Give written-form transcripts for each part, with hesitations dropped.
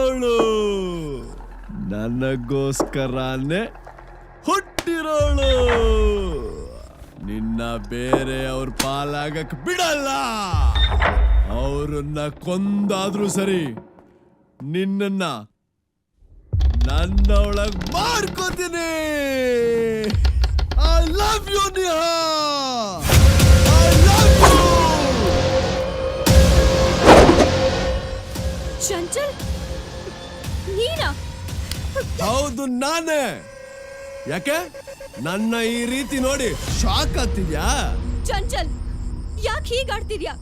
ಹುಟ್ಟಿರೋಳು ನನಗೋಸ್ಕರನೇ ಹುಟ್ಟಿರೋಳು. ನಿನ್ನ ಬೇರೆ ಅವ್ರ ಪಾಲಾಗಕ್ ಬಿಡಲ್ಲ. ಅವ್ರನ್ನ ಕೊಂದಾದ್ರೂ ಸರಿ, ನಿನ್ನ ನನ್ನೊಳಗ್ ಮಾಡ್ಕೋತೀನಿ. I love you Neha, I love you. Chanchal, ನೀನಾ? ಹೌದು, ನಾನೇ. ಯಾಕೆ ನನ್ನ ಈ ರೀತಿ ನೋಡಿ ಶಾಕ್ ಆಗ್ತಿದ್ಯಾ? ಚಂಚಲ್, ಯಾಕೆ ಹೀಗಾಡ್ತಿದ್ಯಾ?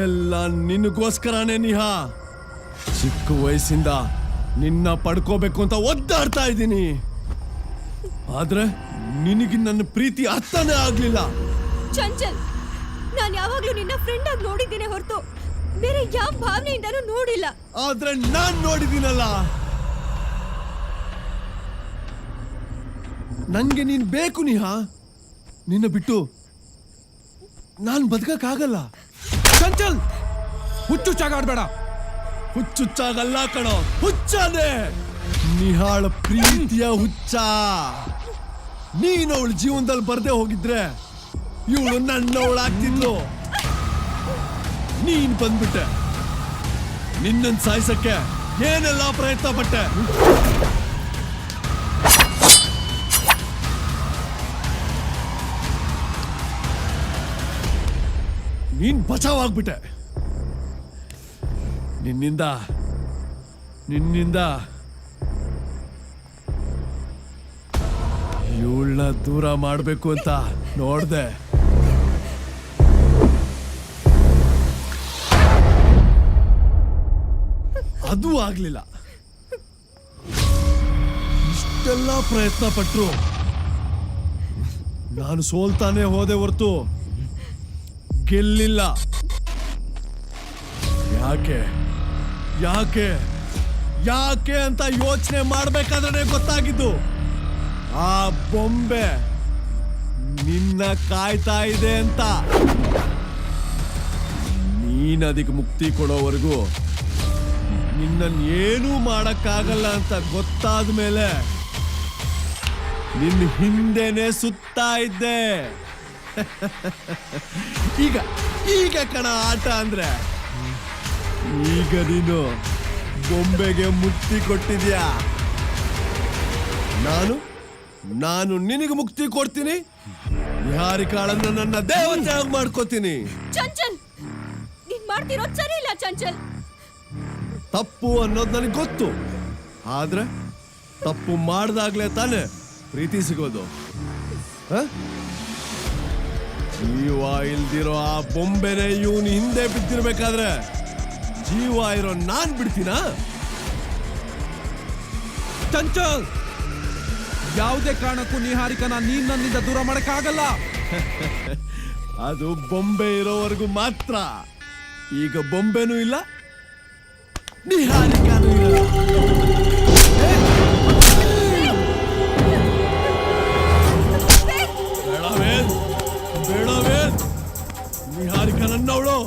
ಎಲ್ಲ ನಿನಗೋಸ್ಕರನೇ ನೇಹಾ. ಚಿಕ್ಕ ವಯಸ್ಸಿಂದ ನಿನ್ನ ಪಡ್ಕೋಬೇಕು ಅಂತ ಒದ್ದಾಡ್ತಾ ಇದ್ದೀನಿ. ಆದ್ರೆ ನಿನಗೆ ನನ್ನ ಪ್ರೀತಿ ಅರ್ಥನೇ ಆಗ್ಲಿಲ್ಲ. ಚಂಚಲ್, ನಾನು ಯಾವಾಗ್ಲೂ ನಿನ್ನ ಫ್ರೆಂಡ್ ಆಗಿ ನೋಡಿದ್ದೇನೆ ಹೊರತು ಬೇರೆ ಯಾವ ಭಾವನೆಯಿಂದನೂ ನೋಡಿಲ್ಲ. ಆದ್ರೆ ನಾನ್ ನೋಡಿದ್ದೀನಲ್ಲ. ನಂಗೆ ನೀನ್ ಬೇಕು ನೇಹಾ. ನಿನ್ನ ಬಿಟ್ಟು ನಾನ್ ಬದುಕಕ್ಕಾಗಲ್ಲ. ಚಂಚಲ್, ಹುಚ್ಚುಚ್ಚಾಗಾಡ್ಬೇಡ. ಹುಚ್ಚುಚ್ಚಾಗಲ್ಲ ಕಣೋ, ಹುಚ್ಚಾದೆ. ನಿಹಾಳ ಪ್ರೀತಿಯ ಹುಚ್ಚ. ನೀನು ಅವಳ ಜೀವನದಲ್ಲಿ ಬರ್ದೇ ಹೋಗಿದ್ರೆ ಇವಳು ನನ್ನವಳಾಗ್ತಿದ್ಲು. ನೀನ್ ಬಂದ್ಬಿಟ್ಟೆ. ನಿನ್ನನ್ ಸಾಯಿಸಕ್ಕೆ ಏನೆಲ್ಲ ಪ್ರಯತ್ನ ಪಟ್ಟೆ. ನೀನ್ ಬಚಾವಾಗ್ಬಿಟ್ಟೆ. ನಿನ್ನಿಂದ ಇವಳನ್ನ ದೂರ ಮಾಡ್ಬೇಕು ಅಂತ ನೋಡ್ದೆ. ಅದು ಆಗ್ಲಿಲ್ಲ. ಇಷ್ಟೆಲ್ಲ ಪ್ರಯತ್ನ ಪಟ್ರು ನಾನು ಸೋಲ್ತಾನೆ ಹೋದೆ ಹೊರತು ಗೆಲ್ಲಿಲ್ಲ. ಯಾಕೆ ಯಾಕೆ ಯಾಕೆ ಅಂತ ಯೋಚನೆ ಮಾಡ್ಬೇಕಾದ್ರೆ ಗೊತ್ತಾಗಿದ್ದು, ಆ ಬೊಂಬೆ ನಿನ್ನ ಕಾಯ್ತಾ ಇದೆ ಅಂತ. ನೀನ್ ಅದಕ್ಕೆ ಮುಕ್ತಿ ಕೊಡೋವರೆಗೂ ನಿನ್ನನ್ನು ಏನೂ ಮಾಡಕ್ಕಾಗಲ್ಲ ಅಂತ ಗೊತ್ತಾದ ಮೇಲೆ ನಿನ್ನ ಹಿಂದೆನೆ ಸುತ್ತಾ ಇದ್ದೆ. ಈಗ ಈಗ ಕಣ ಆಟ ಅಂದ್ರೆ. ಈಗ ನೀನು ಬೊಂಬೆಗೆ ಮುಕ್ತಿ ಕೊಟ್ಟಿದ್ಯಾ. ನಾನು ನಿನಗೆ ಮುಕ್ತಿ ಕೊಡ್ತೀನಿ. ನಿಹಾರಿಕಾಳನ್ನ ನನ್ನ ದೇವತೆ ಆಗಿ ಮಾಡ್ಕೋತೀನಿ. ಚಂಚಲ್, ನೀನ್ ಮಾಡ್ತಿರೋದು ಸರಿ ಇಲ್ಲ. ಚಂಚಲ್, ತಪ್ಪು ಅನ್ನೋದು ನನಗೆ ಗೊತ್ತು. ಆದ್ರೆ ತಪ್ಪು ಮಾಡ್ದಾಗ್ಲೇ ತಾನೇ ಪ್ರೀತಿ ಸಿಗೋದು. ಜೀವ ಇಲ್ದಿರೋ ಆ ಬೊಂಬೆನೆ ಇವನು ಹಿಂದೆ ಬಿದ್ದಿರ್ಬೇಕಾದ್ರೆ ಜೀವ ಇರೋ ನಾನ್ ಬಿಡ್ತೀನಾ? ಚಂಚಲ್, ಯಾವುದೇ ಕಾರಣಕ್ಕೂ ನಿಹಾರಿಕನ ನೀನ್ ನನ್ನಿಂದ ದೂರ ಮಾಡಕ್ಕಾಗಲ್ಲ. ಅದು ಬೊಂಬೆ ಇರೋವರೆಗೂ ಮಾತ್ರ. ಈಗ ಬೊಂಬೆನೂ ಇಲ್ಲ, ನಿಹಾರಿಕಾನೂ ಇಲ್ಲ. ಬೇಡವೇ, ನಿಹಾರಿಕ ನನ್ನವಳು.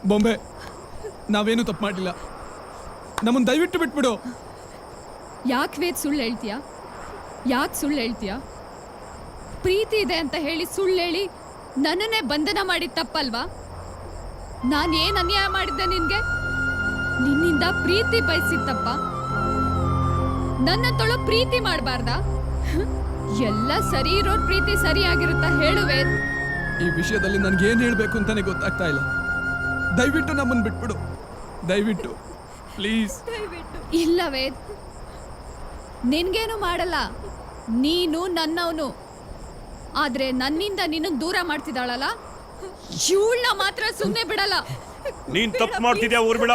ಬೊಂಬೆ, ನಾವೇನು ತಪ್ಪು ಮಾಡಿಲ್ಲ. ನಮ್ಮನ್ನು ದಯವಿಟ್ಟು ಬಿಟ್ಬಿಡು. ಯಾಕೆ ವೇದ್ ಸುಳ್ಳು ಹೇಳ್ತೀಯಾ? ಯಾಕೆ ಸುಳ್ಳು ಹೇಳ್ತೀಯಾ? ಪ್ರೀತಿ ಇದೆ ಅಂತ ಹೇಳಿ ಸುಳ್ಳು ಹೇಳಿ ನನ್ನನ್ನೇ ಬಂಧನ ಮಾಡಿದ ತಪ್ಪಲ್ವಾ? ನಾನೇನು ಅನ್ಯಾಯ ಮಾಡಿದ್ದೆ ನಿನ್ಗೆ? ನಿನ್ನಿಂದ ಪ್ರೀತಿ ಬಯಸಿದ್ದಪ್ಪ. ನನ್ನ ತೊಳು ಪ್ರೀತಿ ಮಾಡಬಾರ್ದಾ? ಎಲ್ಲ ಸರಿ ಇರೋರ್ ಪ್ರೀತಿ ಸರಿಯಾಗಿರುತ್ತಾ ಹೇಳುವೆ? ಈ ವಿಷಯದಲ್ಲಿ ನನ್ಗೇನು ಹೇಳಬೇಕು ಅಂತಾನೆ ಗೊತ್ತಾಗ್ತಾ ಇಲ್ಲ. ದಯವಿಟ್ಟು ನಮ್ಮನ್ನು ಬಿಟ್ಬಿಡು, ದಯವಿಟ್ಟು ಪ್ಲೀಸ್. ಇಲ್ಲ ವೇದ್, ನಿನ್ಗೇನು ಮಾಡಲ್ಲ. ನೀನು ನನ್ನವನು. ಆದ್ರೆ ನನ್ನಿಂದ ನಿನ್ನ ದೂರ ಮಾಡ್ತಿದ್ದಾಳಲ್ಲ, ಇವಳನ್ನ ಮಾತ್ರ ಸುಮ್ಮನೆ ಬಿಡಲ್ಲ. ನೀನ್ ತಪ್ಪು ಮಾಡ್ತಿದ್ಯಾ ಊರ್ಬಿಡ.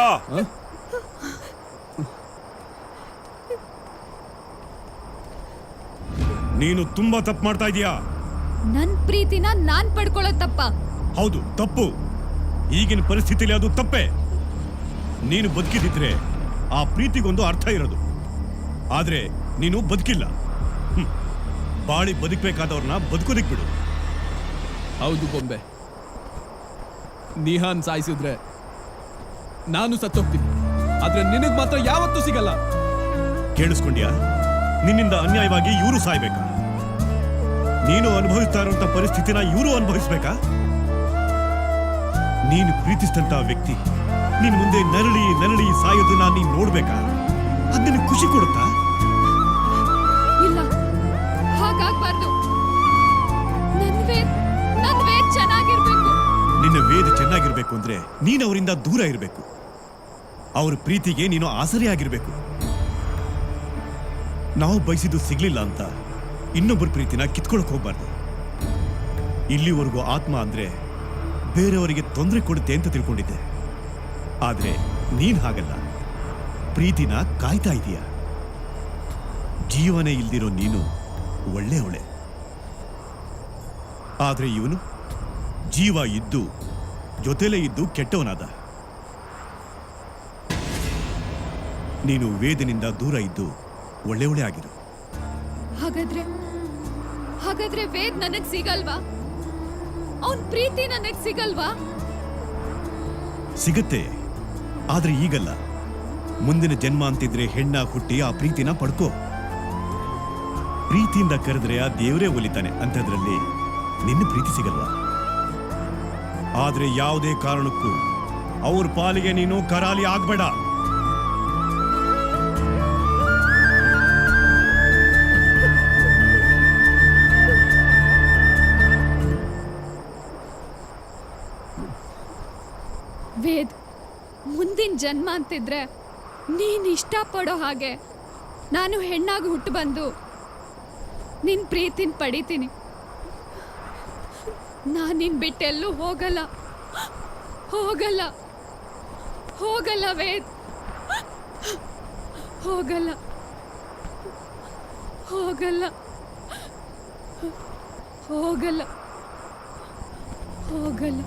ನೀನು ತುಂಬಾ ತಪ್ಪು ಮಾಡ್ತಾ ಇದೀಯಾ. ನನ್ ಪ್ರೀತಿನ ನಾನ್ ಪಡ್ಕೊಳ್ಳೋ ತಪ್ಪ? ಹೌದು, ತಪ್ಪು. ಈಗಿನ ಪರಿಸ್ಥಿತಿಲಿ ಅದು ತಪ್ಪೇ. ನೀನು ಬದುಕಿದಿದ್ರೆ ಆ ಪ್ರೀತಿಗೊಂದು ಅರ್ಥ ಇರೋದು. ಆದ್ರೆ ನೀನು ಬದುಕಿಲ್ಲ. ಬಾಳಿ ಬದುಕಬೇಕಾದವ್ರನ್ನ ಬದುಕೋದಿಕ್ ಬಿಡು. ಹೌದು ಬೊಂಬೆ, ನಿಹಾನ್ ಸಾಯಿಸಿದ್ರೆ ನಾನು ಸತ್ತೋಗ್ತೀನಿ. ಆದ್ರೆ ನಿನಗ್ ಮಾತ್ರ ಯಾವತ್ತೂ ಸಿಗಲ್ಲ. ಕೇಳಿಸ್ಕೊಂಡ್ಯಾ? ನಿನ್ನಿಂದ ಅನ್ಯಾಯವಾಗಿ ಇವರು ಸಾಯ್ಬೇಕಾ? ನೀನು ಅನುಭವಿಸ್ತಾ ಇರುವಂತ ಪರಿಸ್ಥಿತಿನ ಇವರು ಅನುಭವಿಸ್ಬೇಕಾ? ನೀನು ಪ್ರೀತಿಸಿದಂತ ವ್ಯಕ್ತಿ ನಿನ್ ಮುಂದೆ ನರಳಿ ನರಳಿ ಸಾಯೋದನ್ನ ನೀನ್ ನೋಡ್ಬೇಕಾ? ಅದ್ ನಿನಗೆ ಖುಷಿ ಕೊಡುತ್ತಾ? ಇಲ್ಲ, ಹಾಗಾಗ್ಬಾರ್ದು. ನನ್ ವೇದ್ ಚೆನ್ನಾಗಿರ್ಬೇಕು. ನಿನ್ನ ವೇದ ಚೆನ್ನಾಗಿರ್ಬೇಕು ಅಂದ್ರೆ ನೀನು ಅವರಿಂದ ದೂರ ಇರಬೇಕು. ಅವ್ರ ಪ್ರೀತಿಗೆ ನೀನು ಆಸರೆ ಆಗಿರ್ಬೇಕು. ನಾವು ಬಯಸಿದ್ದು ಸಿಗ್ಲಿಲ್ಲ ಅಂತ ಇನ್ನೊಬ್ಬರ ಪ್ರೀತಿನ ಕಿತ್ಕೊಳಕ್ ಹೋಗ್ಬಾರ್ದು. ಇಲ್ಲಿವರೆಗೂ ಆತ್ಮ ಅಂದ್ರೆ ಬೇರೆಯವರಿಗೆ ತೊಂದರೆ ಕೊಡುತ್ತೆ ಅಂತ ತಿಳ್ಕೊಂಡಿದ್ದೆ. ಆದ್ರೆ ನೀನ್ ಹಾಗಲ್ಲ. ಪ್ರೀತಿನ ಕಾಯ್ತಾ ಇದೀಯ. ಜೀವನೇ ಇಲ್ದಿರೋ ನೀನು ಒಳ್ಳೆಯವಳೆ. ಆದ್ರೆ ಇವನು ಜೀವ ಇದ್ದು ಜೊತೆಲೇ ಇದ್ದು ಕೆಟ್ಟವನಾದ. ನೀನು ವೇದನಿಂದ ದೂರ ಇದ್ದು ಒಳ್ಳೆಯವಳೆ ಆಗಿರು. ಹಾಗಾದ್ರೆ ವೇದ್ ನನಗ್ ಸಿಗಲ್ವಾ? ಅವನ್ ಪ್ರೀತಿ ನನಗ್ ಸಿಗಲ್ವಾ? ಸಿಗತ್ತೆ, ಆದ್ರೆ ಈಗಲ್ಲ. ಮುಂದಿನ ಜನ್ಮ ಅಂತಿದ್ರೆ ಹೆಣ್ಣ ಹುಟ್ಟಿ ಆ ಪ್ರೀತಿನ ಪಡ್ಕೋ. ಪ್ರೀತಿಯಿಂದ ಕರೆದ್ರೆ ಆ ದೇವರೇ ಒಲಿತಾನೆ ಅಂತದ್ರಲ್ಲಿ ನಿನ್ನ ಪ್ರೀತಿ ಸಿಗಲ್ವಾ? ಆದ್ರೆ ಯಾವುದೇ ಕಾರಣಕ್ಕೂ ಅವ್ರ ಪಾಲಿಗೆ ನೀನು ಕರಾಲಿ ಆಗ್ಬೇಡ. ವೇದ್, ಮುಂದಿನ ಜನ್ಮ ಅಂತಿದ್ರೆ ನೀನ್ ಇಷ್ಟಪಡೋ ಹಾಗೆ ನಾನು ಹೆಣ್ಣಾಗಿ ಹುಟ್ಟು ಬಂದು ನಿನ್ ಪ್ರೀತಿನ ಪಡಿತೀನಿ. ನಾನು ನಿನ್ ಬಿಟ್ಟೆಲ್ಲೂ ಹೋಗಲ್ಲ, ಹೋಗಲ್ಲ, ಹೋಗಲ್ಲ ವೇದ್, ಹೋಗಲ್ಲ, ಹೋಗಲ್ಲ, ಹೋಗಲ್ಲ, ಹೋಗಲ್ಲ.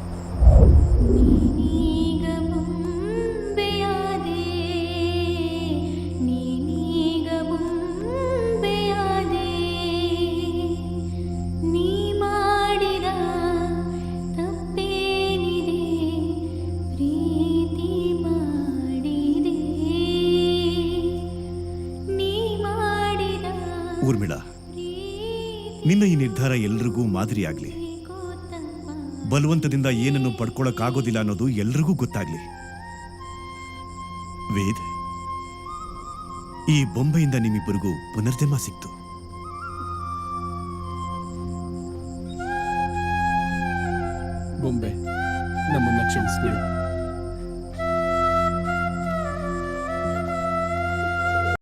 ಊರ್ಮಿಳಾ, ನಿನ್ನ ಈ ನಿರ್ಧಾರ ಎಲ್ರಿಗೂ ಮಾದರಿಯಾಗ್ಲಿ. ಬಲವಂತದಿಂದ ಏನನ್ನು ಪಡ್ಕೊಳಕ್ಕಾಗೋದಿಲ್ಲ ಅನ್ನೋದು ಎಲ್ರಿಗೂ ಗೊತ್ತಾಗ್ಲಿ. ವೇದ್, ಈ ಬೊಂಬೆಯಿಂದ ನಿಮ್ಮಿಬ್ಬರಿಗೂ ಪುನರ್ಜನ್ಮ ಸಿಕ್ತು. ಬೊಂಬೆ, ನಮ್ಮನ್ನ ಕ್ಷಮಿಸ್ಬಿಡು.